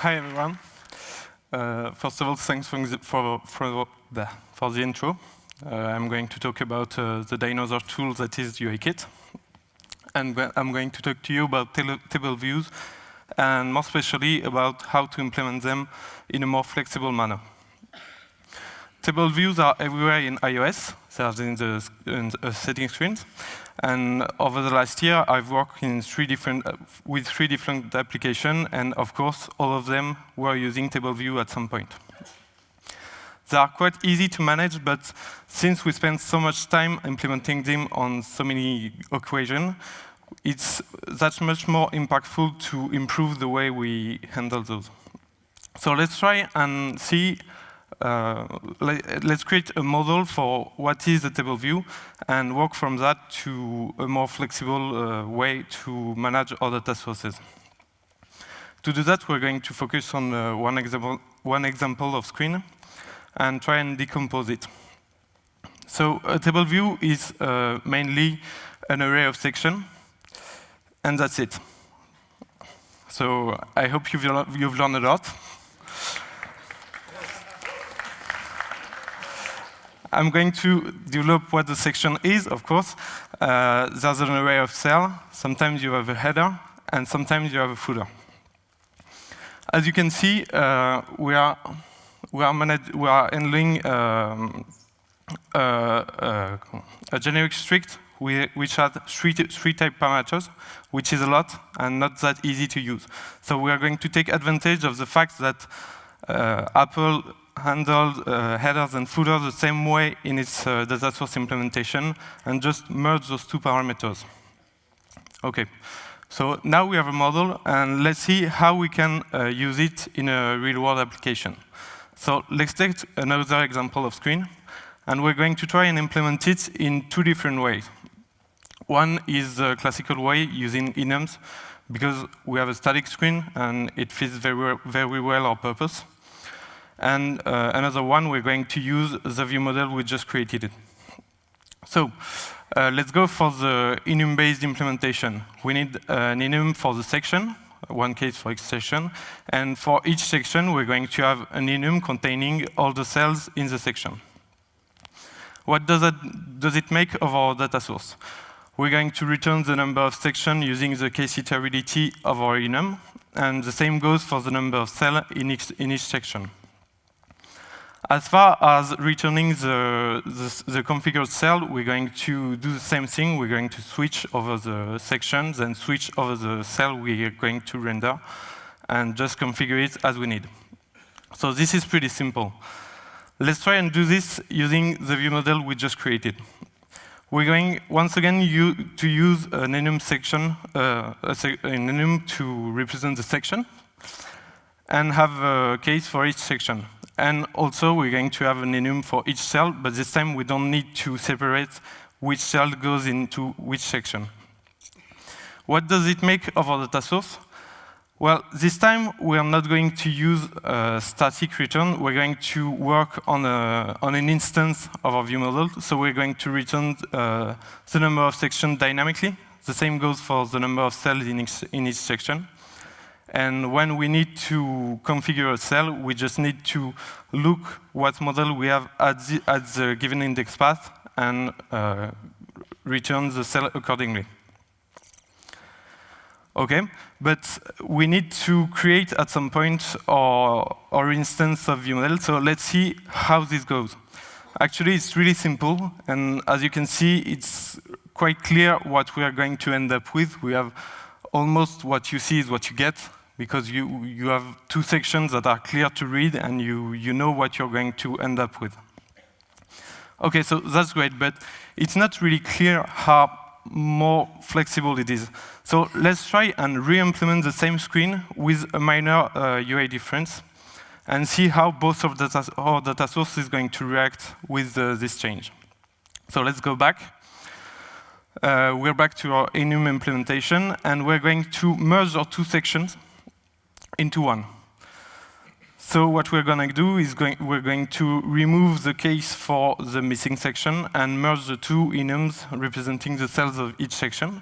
Hi everyone. First of all, thanks for the intro. I'm going to talk about the dinosaur tool that is UIKit. And I'm going to talk to you about table views, and more especially about how to implement them in a more flexible manner. Table views are everywhere in iOS. They are in the setting screens. And over the last year, I've worked in with three different applications, and of course, all of them were using table view at some point. They are quite easy to manage, but since we spend so much time implementing them on so many equations, it's that much more impactful to improve the way we handle those. So let's try and see. Let's create a model for what is a table view and work from that to a more flexible way to manage our data sources. To do that, we're going to focus on one example of screen and try and decompose it. So a table view is mainly an array of sections, and that's it. So I hope you've learned a lot. I'm going to develop what the section is, of course. There's an array of cells. Sometimes you have a header, and sometimes you have a footer. As you can see, we are handling a generic strict which has three type parameters, which is a lot and not that easy to use. So we are going to take advantage of the fact that Apple handled headers and footers the same way in its data source implementation and just merge those two parameters. OK, so now we have a model, and let's see how we can use it in a real-world application. So let's take another example of screen, and we're going to try and implement it in two different ways. One is the classical way using enums, because we have a static screen, and it fits very well our purpose. And another one, we're going to use the view model we just created. So let's go for the enum-based implementation. We need an enum for the section, one case for each section. And for each section, we're going to have an enum containing all the cells in the section. What does it make of our data source? We're going to return the number of sections using the case iterability of our enum. And the same goes for the number of cells in each section. As far as returning the configured cell, we're going to do the same thing. We're going to switch over the sections and switch over the cell we are going to render and just configure it as we need. So this is pretty simple. Let's try and do this using the view model we just created. We're going, once again, to use an enum section, an enum to represent the section, and have a case for each section. And also, we're going to have an enum for each cell, but this time we don't need to separate which cell goes into which section. What does it make of our data source? Well, this time we are not going to use a static return. We're going to work on an instance of our view model. So we're going to return the number of sections dynamically. The same goes for the number of cells in each section. And when we need to configure a cell, we just need to look what model we have at the given index path and return the cell accordingly. OK, but we need to create at some point our instance of view model. So let's see how this goes. Actually, it's really simple. And as you can see, it's quite clear what we are going to end up with. We have almost what you see is what you get, because you have two sections that are clear to read, and you know what you're going to end up with. OK, so that's great, but it's not really clear how more flexible it is. So let's try and re-implement the same screen with a minor UI difference and see how both of our data source is going to react with this change. So let's go back. We're back to our enum implementation, and we're going to merge our two sections into one. So what we're going to do is we're going to remove the case for the missing section and merge the two enums representing the cells of each section.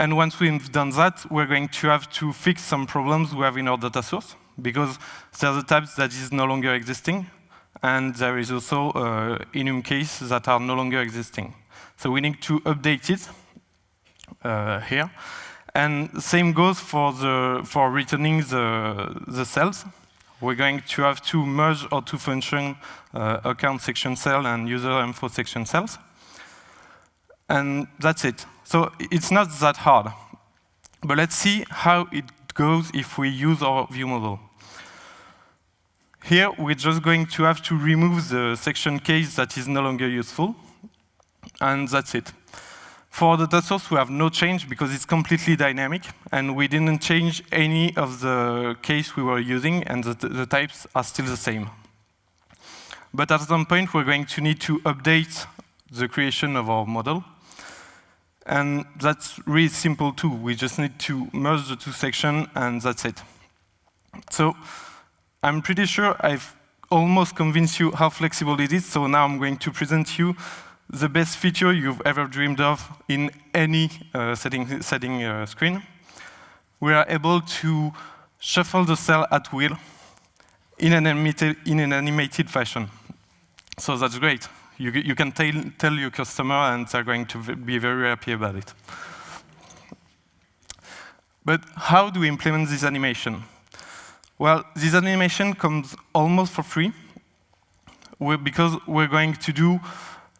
And once we've done that, we're going to have to fix some problems we have in our data source, because there's a type that is no longer existing, and there is also enum case that are no longer existing. So we need to update it here. And same goes for returning the cells. We're going to have to merge our two functions, account section cell and user info section cells. And that's it. So it's not that hard. But let's see how it goes if we use our view model. Here, we're just going to have to remove the section case that is no longer useful. And that's it. For the data source, we have no change because it's completely dynamic, and we didn't change any of the case we were using, and the types are still the same. But at some point, we're going to need to update the creation of our model. And that's really simple too. We just need to merge the two sections, and that's it. So I'm pretty sure I've almost convinced you how flexible it is, so now I'm going to present you the best feature you've ever dreamed of in any setting screen. We are able to shuffle the cell at will in an animated fashion. So that's great. You can tell your customer, and they're going to be very happy about it. But how do we implement this animation? Well, this animation comes almost for free because we're going to do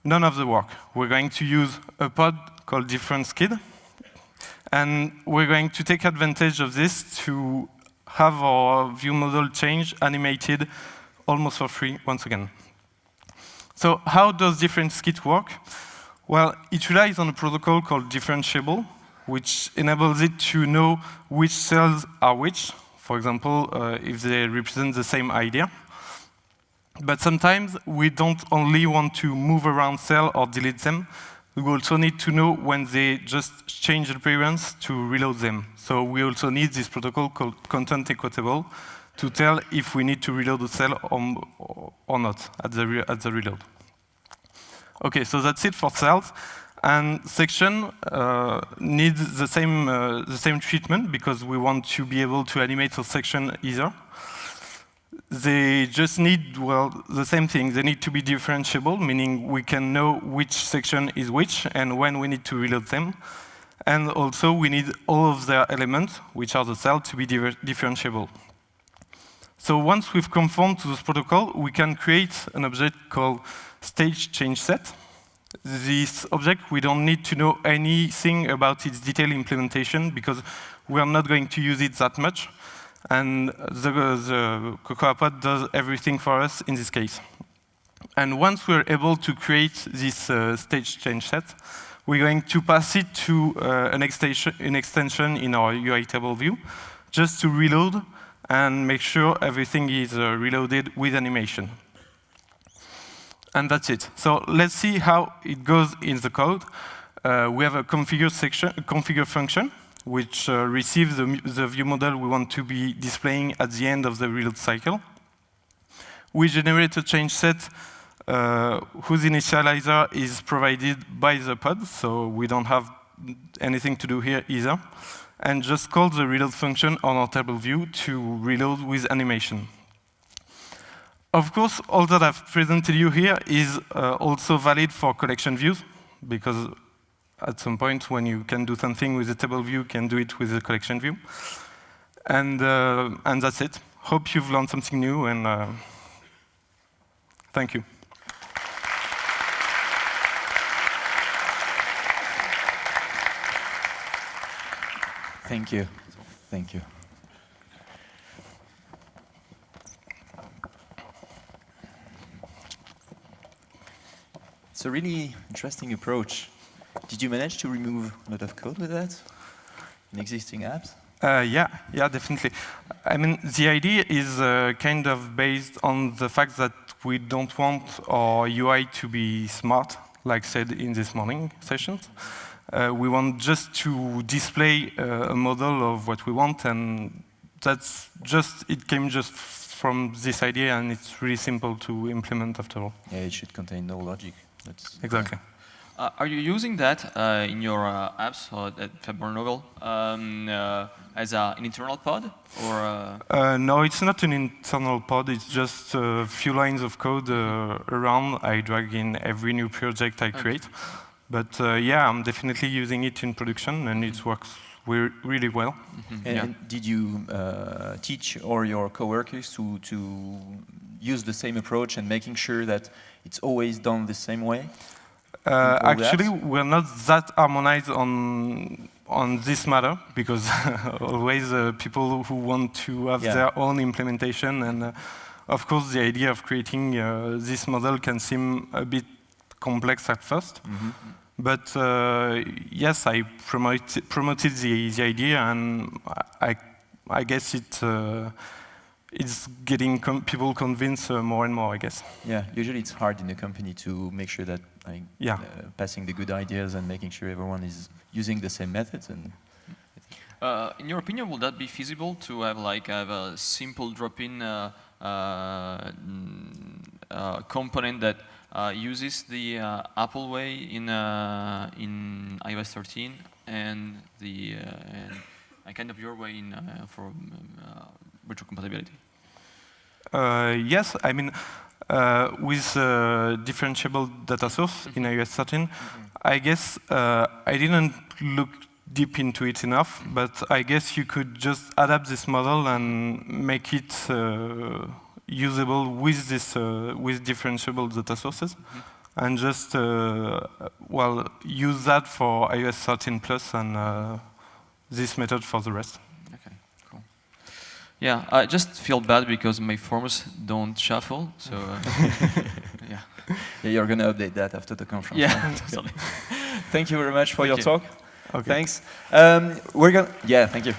none of the work. We're going to use a pod called difference_kid, and we're going to take advantage of this to have our view model change animated almost for free once again. So how does difference_kid work? Well, it relies on a protocol called differentiable, which enables it to know which cells are which, for example, if they represent the same idea. But sometimes we don't only want to move around cells or delete them. We also need to know when they just change appearance to reload them. So we also need this protocol called content equatable to tell if we need to reload the cell or not at the reload. OK, so that's it for cells. And section needs the same treatment because we want to be able to animate a section either. They just need, well, the same thing. They need to be differentiable, meaning we can know which section is which and when we need to reload them. And also, we need all of their elements, which are the cells, to be differentiable. So once we've conformed to this protocol, we can create an object called stage change set. This object, we don't need to know anything about its detailed implementation because we are not going to use it that much. And the Cocoa pod does everything for us in this case. And once we're able to create this stage change set, we're going to pass it to an extension in our UI table view, just to reload and make sure everything is reloaded with animation. And that's it. So let's see how it goes in the code. We have a configure function, which receives the view model we want to be displaying at the end of the reload cycle. We generate a change set whose initializer is provided by the pod, so we don't have anything to do here either, and just call the reload function on our table view to reload with animation. Of course, all that I've presented you here is also valid for collection views, because at some point, when you can do something with the table view, you can do it with the collection view. And that's it. Hope you've learned something new, and thank you. Thank you. Thank you. It's a really interesting approach. Did you manage to remove a lot of code with that in existing apps? Yeah, definitely. I mean, the idea is kind of based on the fact that we don't want our UI to be smart, like said in this morning sessions. We want just to display a model of what we want, and that's just, it came just from this idea, and it's really simple to implement after all. Yeah, it should contain no logic. That's exactly. Are you using that in your apps or at Fabernovel as an internal pod, or? No, it's not an internal pod. It's just a few lines of code around. I drag in every new project I create. But yeah, I'm definitely using it in production, and it works really well. And did you teach all your coworkers to use the same approach and making sure that it's always done the same way? Actually, we're not that harmonized on this matter, because always people who want to have their own implementation, and of course the idea of creating this model can seem a bit complex at first. But yes, I promoted the idea, and I guess it's getting people convinced more and more, I guess. Yeah, usually it's hard in a company to make sure that passing the good ideas and making sure everyone is using the same methods. And in your opinion, would that be feasible to have a simple drop-in component that uses the Apple way in iOS 13 and kind of your way for retrocompatibility? Yes, I mean, with differentiable data source in iOS 13, I guess I didn't look deep into it enough, but I guess you could just adapt this model and make it usable with this with differentiable data sources, and just use that for iOS 13 plus and this method for the rest. Okay, cool. Yeah, I just feel bad because my forms don't shuffle, so yeah. Yeah, you're going to update that after the conference. Yeah, totally. Thank you very much for your talk. Okay. Thanks. Thank you.